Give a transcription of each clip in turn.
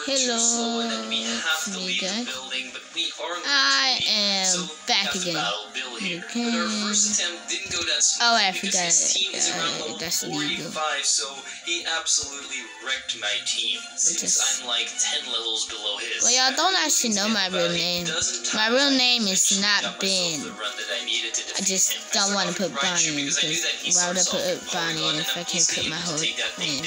Hello, it's me guys. I am back again. Oh, I forgot. That's legal. So he absolutely wrecked my team since I'm like 10 levels below his. Well, y'all don't actually know my real name. My real name is not Ben. I just don't want to put Bonnie in because why would I put Bonnie in if I can't put my whole name?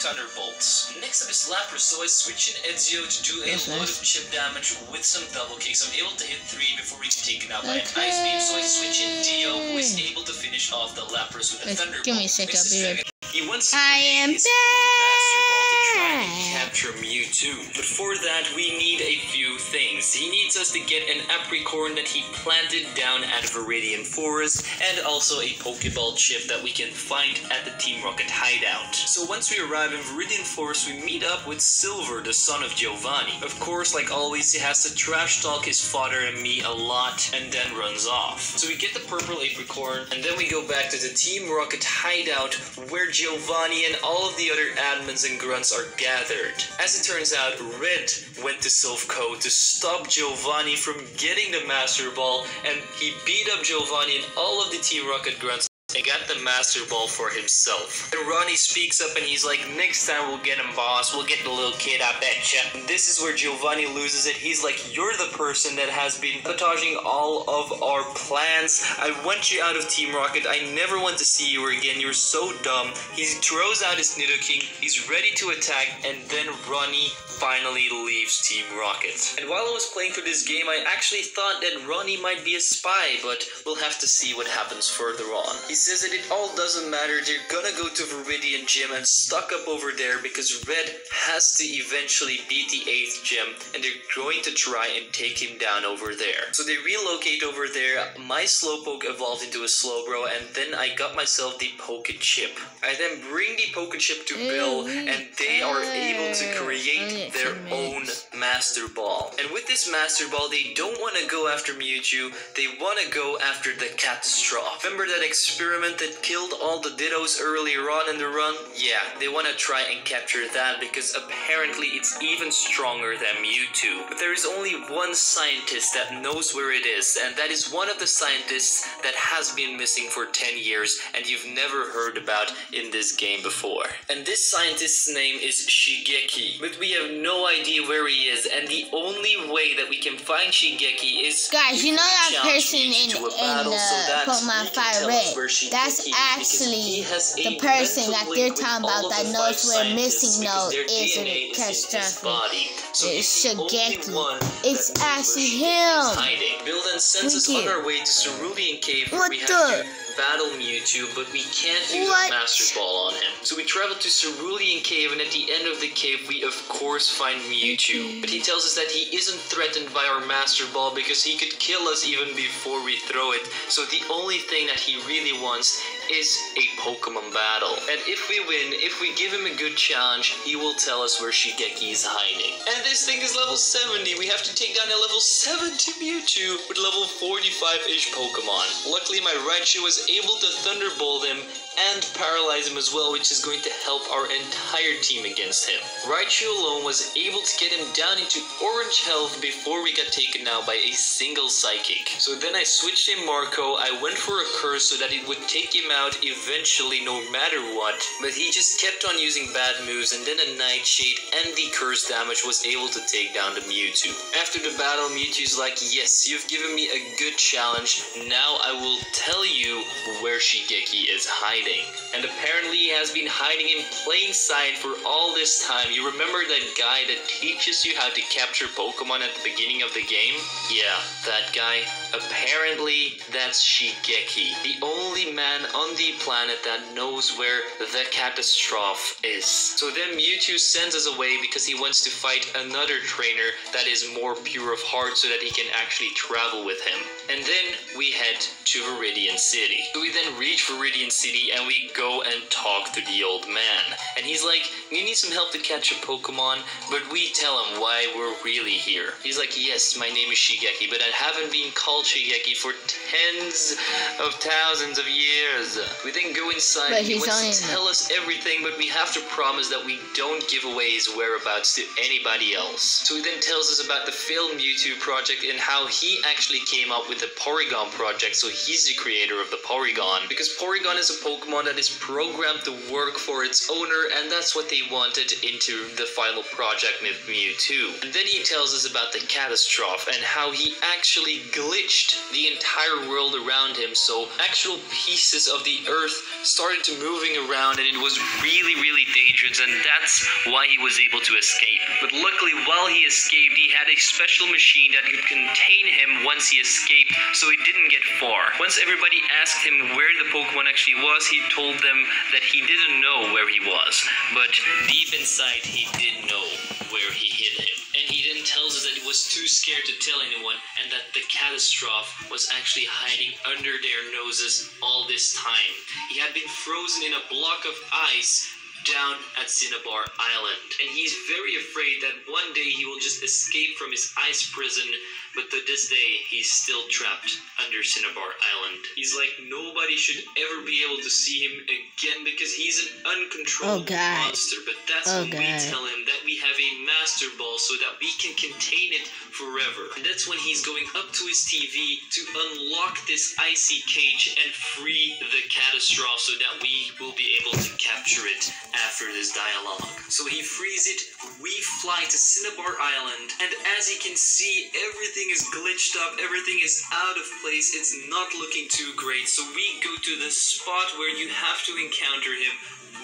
Thunderbolts. Next up is Lapras, so I switch in Ezio to do a lot of chip damage with some double kicks. I'm able to hit 3 before we get taken out by an Ice Beam, so I switch in Dio, who is able to finish off the Lapras with a Thunderbolt. Give me a second, I'll be right back. He wants to I am back! Capture Mewtwo, but for that we need a few things. He needs us to get an apricorn that he planted down at Viridian Forest, and also a Pokeball chip that we can find at the Team Rocket hideout. So once we arrive in Viridian Forest, we meet up with Silver, the son of Giovanni. Of course, like always, he has to trash talk his father and me a lot, and then runs off. So we get the purple apricorn, and then we go back to the Team Rocket hideout, where Giovanni and all of the other admins and grunts are gathered. As it turns out, Red went to Silph Co to stop Giovanni from getting the Master Ball, and he beat up Giovanni and all of the Team Rocket grunts and got the Master Ball for himself. And Ronnie speaks up and he's like, next time we'll get him, boss. We'll get the little kid, I betcha. And this is where Giovanni loses it. He's like, you're the person that has been sabotaging all of our plans. I want you out of Team Rocket. I never want to see you again. You're so dumb. He throws out his Nidoking. He's ready to attack, and then Ronnie finally leaves Team Rocket. And while I was playing through this game, I actually thought that Ronnie might be a spy, but we'll have to see what happens further on. He says that it all doesn't matter, they're gonna go to Viridian Gym and stock up over there because Red has to eventually beat the 8th gym, and they're going to try and take him down over there. So they relocate over there, my Slowpoke evolved into a Slowbro, and then I got myself the Poké Chip. I then bring the Poké Chip to Bill, and they are able to create their own Master Ball. And with this Master Ball, they don't want to go after Mewtwo, they want to go after the Catastrophe. Remember that experiment that killed all the Dittos earlier on in the run? Yeah, they want to try and capture that because apparently it's even stronger than Mewtwo. But there is only one scientist that knows where it is, and that is one of the scientists that has been missing for 10 years and you've never heard about in this game before. And this scientist's name is Shigeki, but we have no idea where he is, and the only way that we can find Shigeki is... Guys, you know that person in Pokemon Fire Red? That's actually the person that they're talking about that knows where Missing Node is in the catastrophe. It's Shigeki. It's actually him. Bill then sends us on our way to Cerulean Cave, where we have to battle Mewtwo, but we can't use a Master Ball on him. So we travel to Cerulean Cave, and at the end of the cave, we of course find Mewtwo. But he tells us that he isn't threatened by our Master Ball because he could kill us even before we throw it. So the only thing that he really wants is a Pokemon battle. And if we win, if we give him a good challenge, he will tell us where Shigeki is hiding. And this thing is level 70. We have to take down a level 70 Mewtwo with level 45-ish Pokemon. Luckily, my Raichu was able to Thunderbolt him and paralyze him as well, which is going to help our entire team against him. Raichu alone was able to get him down into orange health before we got taken out by a single Psychic. So then I switched in Marco, I went for a Curse so that it would take him out eventually no matter what, but he just kept on using bad moves, and then a Nightshade and the Curse damage was able to take down the Mewtwo. After the battle, Mewtwo's like, yes, you've given me a good challenge, now I will tell you where Shigeki is hiding. And apparently he has been hiding in plain sight for all this time. You remember that guy that teaches you how to capture Pokemon at the beginning of the game? Yeah, that guy. Apparently that's Shigeki, the only man on the planet that knows where the Catastrophe is. So then Mewtwo sends us away because he wants to fight another trainer that is more pure of heart so that he can actually travel with him. And then we head to Viridian City. So we then reach Viridian City and we go and talk to the old man. And he's like, you need some help to catch a Pokemon, but we tell him why we're really here. He's like, yes, my name is Shigeki, but I haven't been called Shigeki for tens of thousands of years. We then go inside, and he wants to tell us everything, but we have to promise that we don't give away his whereabouts to anybody else. So he then tells us about the failed Mewtwo project and how he actually came up with the Porygon project, so he's the creator of the Porygon. Because Porygon is a Pokemon that is programmed to work for its owner, and that's what they wanted into the final project with Mewtwo. And then he tells us about the catastrophe and how he actually glitched the entire world around him, so actual pieces of the earth started to moving around, and it was really, really dangerous, and that's why he was able to escape. But luckily, while he escaped, he had a special machine that could contain him once he escaped, so he didn't get far. Once everybody asked him where the Pokemon actually was, he told them that he didn't know where he was, but deep inside he did know where he hid him. And he then tells us that he was too scared to tell anyone, and that the catastrophe was actually hiding under their noses all this time. He had been frozen in a block of ice down at Cinnabar Island, and he's very afraid that one day he will just escape from his ice prison, but to this day he's still trapped under Cinnabar Island. He's like, nobody should ever be able to see him again because he's an uncontrollable monster, but that's when we tell him that we have a Master Ball so that we can contain it forever. And that's when he's going up to his TV to unlock this icy cage and free the catastrophe so that we will be able to capture it after this dialogue. So he frees it, we fly to Cinnabar Island, and as you can see, everything is glitched up, everything is out of place, it's not looking too great, so we go to the spot where you have to encounter him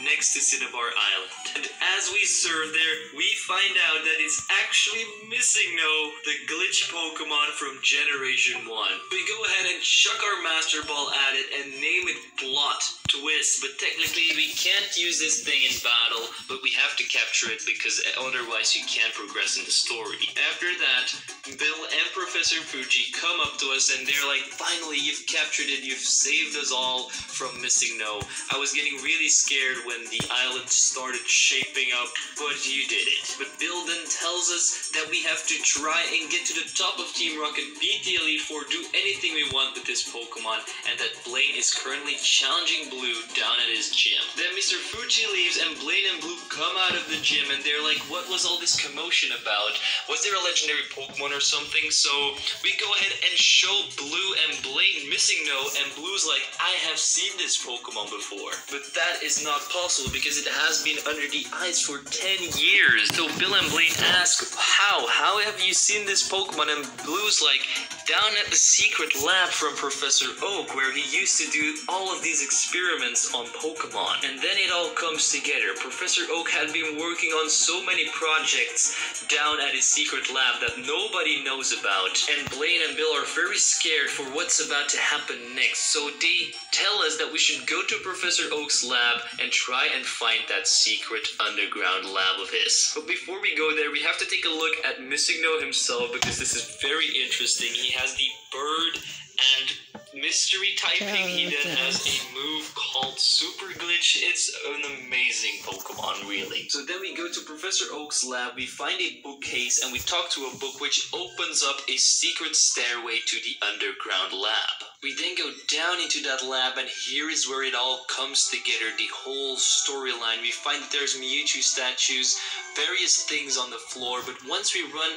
next to Cinnabar Island. And as we serve there, we find out that it's actually Missingno, the glitch Pokemon from Generation 1. We go ahead and chuck our Master Ball at it and name it Plot Twist, but technically we can't use this thing in battle, but we have to capture it because otherwise you can't progress in the story. After that, Bill and Professor Fuji come up to us and they're like, finally, you've captured it, you've saved us all from Missingno. I was getting really scared when the island started shaping up, but you did it. But Bill then tells us that we have to try and get to the top of Team Rocket, beat the Elite Four, do anything we want with this Pokemon, and that Blaine is currently challenging Blue down at his gym. Then Mr. Fuji leaves and Blaine and Blue come out of the gym and they're like, what was all this commotion about? Was there a legendary Pokemon or something? So we go ahead and show Blue and Blaine Missingno, and Blue's like, I have seen this Pokemon before. But that is not possible because it has been under the ice for 10 years. So Bill and Blaine ask, how have you seen this Pokemon? And Blue's like, down at the secret lab from Professor Oak, where he used to do all of these experiments on Pokemon. And then it all comes together. Professor Oak had been working on so many projects down at his secret lab that nobody knows about. And Blaine and Bill are very scared for what's about to happen next. So they tell us that we should go to Professor Oak's lab and try and find that secret underground lab of his. But before we go there, we have to take a look at Missingno himself because this is very interesting. He has the bird and mystery typing. He then has a move called Super Glitch. It's an amazing Pokemon, really. So then we go to Professor Oak's lab, we find a bookcase, and we talk to a book which opens up a secret stairway to the underground lab. We then go down into that lab, and here is where it all comes together, the whole storyline. We find that there's Mewtwo statues, various things on the floor, but once we run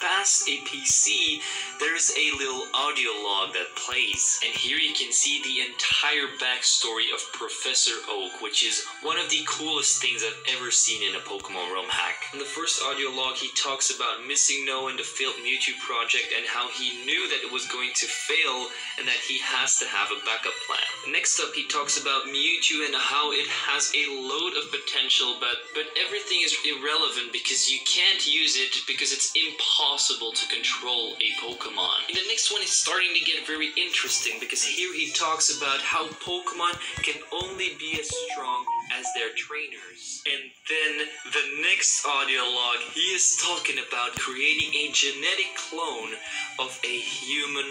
past a PC, there's a little audio log that plays. And here you can see the entire backstory of Professor Oak, which is one of the coolest things I've ever seen in a Pokemon ROM hack. In the first audio log, he talks about Missingno and the failed Mewtwo project and how he knew that it was going to fail and that he has to have a backup plan. Next up, he talks about Mewtwo and how it has a load of potential, but everything is irrelevant because you can't use it because it's impossible to control a Pokemon. And the next one is starting to get very interesting because here he talks about how Pokemon can only be as strong as their trainers. And then the next audio log, he is talking about creating a genetic clone of a human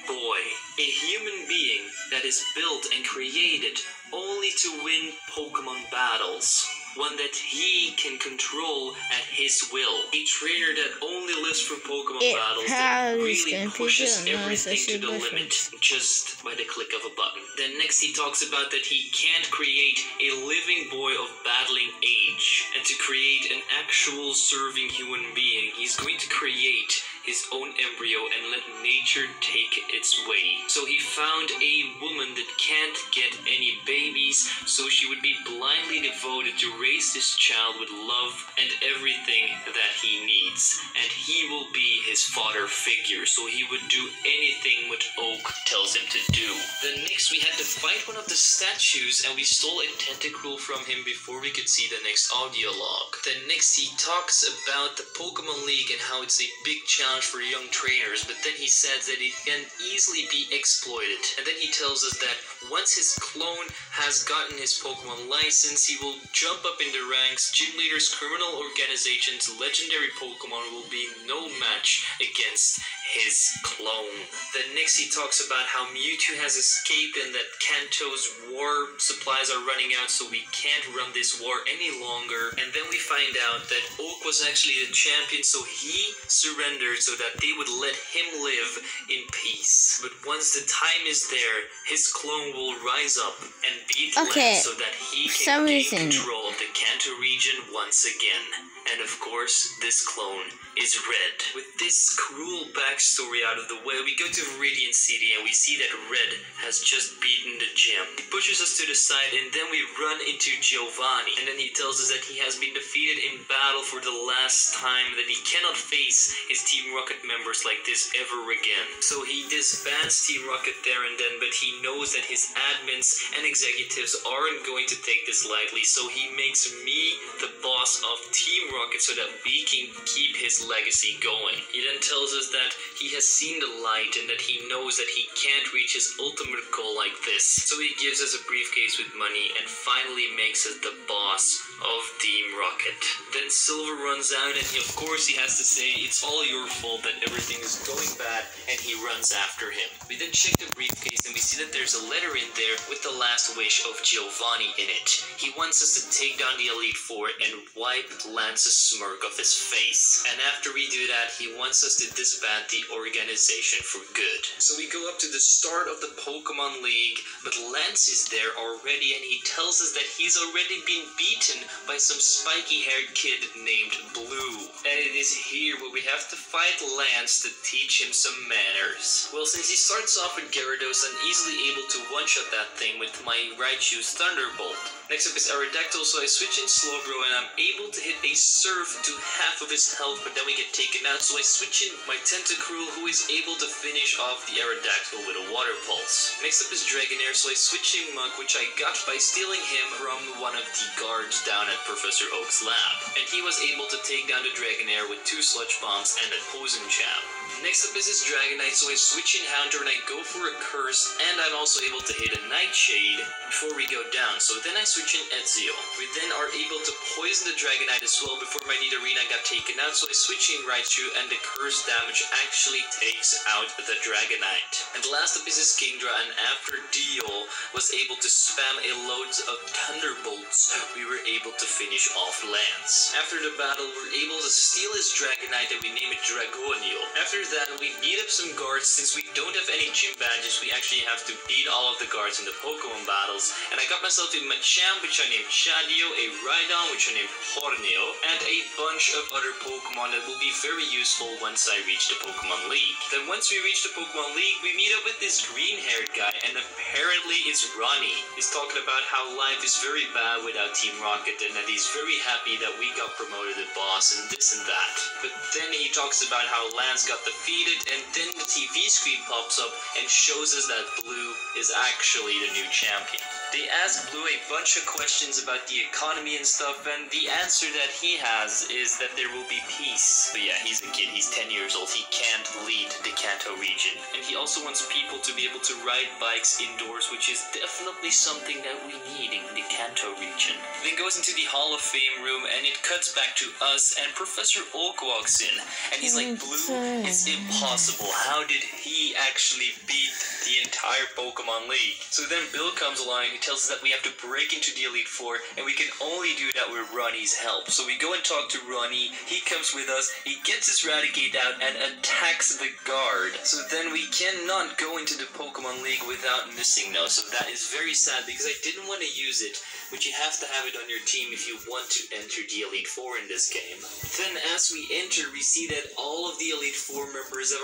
boy, a human being that is built and created only to win Pokemon battles. One that he can control at his will. A trainer that only lives for Pokemon battles that really pushes everything to the limit just by the click of a button. Then next he talks about that he can't create a living boy of battling age. And to create an actual serving human being, he's going to create his own embryo and let nature take its way. So he found a woman that can't get any babies, so she would be blindly devoted to raise this child with love and everything that he needs. And he will be his father figure, so he would do anything what Oak tells him to do. Then next we had to fight one of the statues, and we stole a tentacruel from him before we could see the next audio log. Then next he talks about the Pokemon League and how it's a big challenge for young trainers, but then he says that it can easily be exploited. And then he tells us that once his clone has gotten his Pokemon license, he will jump up in the ranks. Gym leaders, criminal organizations, legendary Pokemon will be no match against his clone. Then next he talks about how Mewtwo has escaped and that Kanto's war supplies are running out, so we can't run this war any longer. And then we find out that Oak was actually the champion, so he surrendered so that they would let him live in peace. But once the time is there, his clone will rise up and beat Lance so that he can gain control of the Kanto region once again. And of course, this clone is Red. With this cruel backstory out of the way, we go to Viridian City and we see that Red has just beaten the gym. He pushes us to the side and then we run into Giovanni. And then he tells us that he has been defeated in battle for the last time, that he cannot face his Team Rocket members like this ever again. So he disbands Team Rocket there and then, but he knows that his admins and executives aren't going to take this lightly, so he makes me the boss of Team Rocket so that we can keep his legacy going. He then tells us that he has seen the light and that he knows that he can't reach his ultimate goal like this. So he gives us a briefcase with money and finally makes us the boss of Team Rocket. Then Silver runs out and of course he has to say it's all your fault that everything is going bad, and he runs after him. We then check the briefcase and we see that there's a letter in there with the last wish of Giovanni in it. He wants us to take down the Elite Four and wipe Lance's smirk off his face. And after we do that, he wants us to disband the organization for good. So we go up to the start of the Pokemon League, but Lance is there already and he tells us that he's already been beaten by some spiky-haired kid named Blue. And it is here where we have to fight Lance to teach him some manners. Well, since he starts off with Gyarados, I'm easily able to one-shot that thing with my Raichu's Thunderbolt. Next up is Aerodactyl, so I switch in Slowbro and I'm able to hit a Surf to half of his health, but then we get taken out, so I switch in my Tentacruel, who is able to finish off the Aerodactyl with a Water Pulse. Next up is Dragonair, so I switch in Muk, which I got by stealing him from one of the guards down at Professor Oak's lab. And he was able to take down the Dragonair with 2 Sludge Bombs and a Poison Jam. Next up is his Dragonite, so I switch in Haunter and I go for a Curse, and I'm also able to hit a Nightshade before we go down, so then I switch in Ezreal. We then are able to poison the Dragonite as well before my Nidorina got taken out, so I switch in Raichu and the Curse damage actually takes out the Dragonite. And last up is his Kingdra, and after Dio was able to spam a loads of Thunderbolts, we were able to finish off Lance. After the battle, we were able to steal his Dragonite and we name it Dragonio. After that, we beat up some guards. Since we don't have any gym badges, we actually have to beat all of the guards in the Pokemon battles. And I got myself a Machamp, which I named Shadio, a Rhydon, which I named Horneo, and a bunch of other Pokemon that will be very useful once I reach the Pokemon League. Then once we reach the Pokemon League, we meet up with this green-haired guy, and apparently it's Ronnie. He's talking about how life is very bad without Team Rocket, and that he's very happy that we got promoted to boss and this and that. But then he talks about how Lance got defeated, and then the TV screen pops up and shows us that Blue is actually the new champion. They ask Blue a bunch bunch of questions about the economy and stuff, and the answer that he has is that there will be peace. But yeah, he's a kid, he's 10 years old, he can't lead the Kanto region. And he also wants people to be able to ride bikes indoors, which is definitely something that we need in the Kanto region. Then goes into the Hall of Fame room, and it cuts back to us, and Professor Oak walks in, and he's like, Blue, it's impossible. How did he actually beat the entire Pokemon League? So then Bill comes along, he tells us that we have to break into the Elite Four, and we can only do that with Ronnie's help. So we go and talk to Ronnie, he comes with us, he gets his Raticate out, and attacks the guard. So then we cannot go into the Pokemon League without missing now, so that is very sad, because I didn't want to use it, but you have to have it on your team if you want to enter the Elite Four in this game. Then as we enter, we see that all of the Elite Four members have